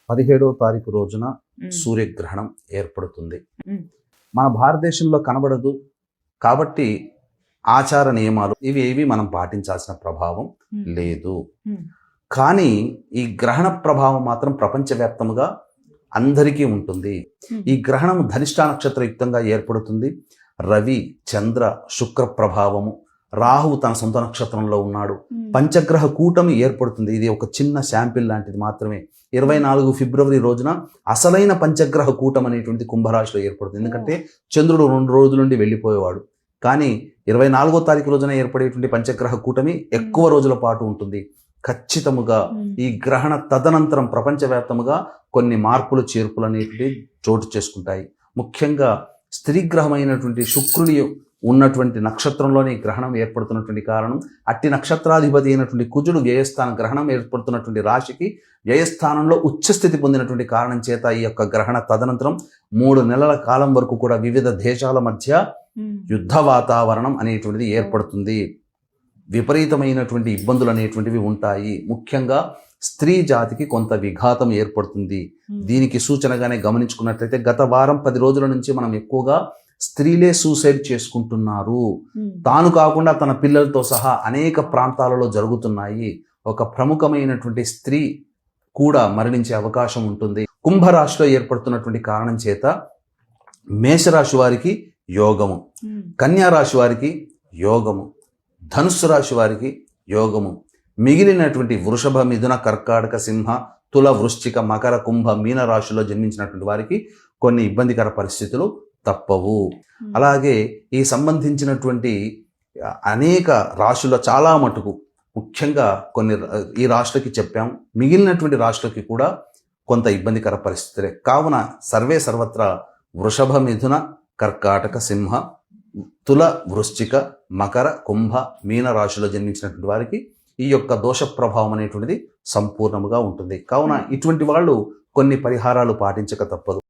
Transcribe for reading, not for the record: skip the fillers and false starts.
17వ తారీఖు రోజున ఉమ్, సూర్యగ్రహణం ఏర్పడుతుంది. ఉమ్, మన భారతదేశంలో కనబడదు కాబట్టి ఆచార నియమాలు ఇవి ఏవి మనం పాటించాల్సిన ప్రభావం ఉమ్, లేదు. ఉమ్, కానీ ఈ గ్రహణ ప్రభావం మాత్రం ప్రపంచవ్యాప్తంగా అందరికీ ఉంటుంది. ఉమ్, ఈ గ్రహణం ధనిష్ట నక్షత్రయుక్తంగా ఏర్పడుతుంది. రవి, చంద్ర, శుక్ర ప్రభావము, రాహువు తన సొంత నక్షత్రంలో ఉన్నాడు. ఉమ్, పంచగ్రహ కూటమి ఏర్పడుతుంది. ఇది ఒక చిన్న శాంపిల్ లాంటిది మాత్రమే. 24 ఫిబ్రవరి రోజున అసలైన పంచగ్రహ కూటం అనేటువంటి కుంభరాశిలో ఏర్పడుతుంది. ఎందుకంటే చంద్రుడు 2 రోజుల నుండి వెళ్ళిపోయేవాడు. కానీ 24వ తారీఖు రోజున ఏర్పడేటువంటి పంచగ్రహ కూటమి ఎక్కువ రోజుల పాటు ఉంటుంది. ఖచ్చితముగా ఉమ్, ఈ గ్రహణ తదనంతరం ప్రపంచవ్యాప్తముగా కొన్ని మార్పులు చేర్పులు అనేటివి చోటు చేసుకుంటాయి. ముఖ్యంగా స్త్రీగ్రహమైనటువంటి శుక్రుని ఉన్నటువంటి నక్షత్రంలోని గ్రహణం ఏర్పడుతున్నటువంటి కారణం, అట్టి నక్షత్రాధిపతి అయినటువంటి కుజుడు వ్యయస్థాన గ్రహణం ఏర్పడుతున్నటువంటి రాశికి వ్యయస్థానంలో ఉచ్చస్థితి పొందినటువంటి కారణం చేత ఈ యొక్క గ్రహణ తదనంతరం 3 నెలల కాలం వరకు కూడా వివిధ దేశాల మధ్య ఉమ్, యుద్ధ వాతావరణం అనేటువంటిది ఏర్పడుతుంది. విపరీతమైనటువంటి ఇబ్బందులు అనేటువంటివి ఉంటాయి. ముఖ్యంగా స్త్రీ జాతికి కొంత విఘాతం ఏర్పడుతుంది. ఉమ్, దీనికి సూచనగానే గమనించుకున్నట్లయితే గత వారం 10 రోజుల నుంచి మనం ఎక్కువగా స్త్రీలే సూసైడ్ చేసుకుంటున్నారు. ఉమ్, తాను కాకుండా తన పిల్లలతో సహా అనేక ప్రాంతాలలో జరుగుతున్నాయి. ఒక ప్రముఖమైనటువంటి స్త్రీ కూడా మరణించే అవకాశం ఉంటుంది. కుంభరాశిలో ఏర్పడుతున్నటువంటి కారణం చేత మేషరాశి వారికి యోగము, ఉమ్, కన్యా రాశి వారికి యోగము, ధనుస్సు రాశి వారికి యోగము, మిగిలినటువంటి వృషభ, మిథున, కర్కాటక, సింహ, తుల, వృశ్చిక, మకర, కుంభ, మీన రాశిలో జన్మించినటువంటి వారికి కొన్ని ఇబ్బందికర పరిస్థితులు తప్పవు. ఉమ్, అలాగే ఈ సంబంధించినటువంటి అనేక రాశుల్లో చాలా మటుకు ముఖ్యంగా కొన్ని ఈ రాశులకి చెప్పాం, మిగిలినటువంటి రాశులకి కూడా కొంత ఇబ్బందికర పరిస్థితులే. కావున సర్వత్రా వృషభ, మిథున, కర్కాటక, సింహ, తుల, వృశ్చిక, మకర, కుంభ, మీన రాశిలో జన్మించినటువంటి వారికి ఈ యొక్క దోష ప్రభావం అనేటువంటిది సంపూర్ణముగా ఉంటుంది. కావున ఇటువంటి వాళ్ళు కొన్ని పరిహారాలు పాటించక తప్పదు.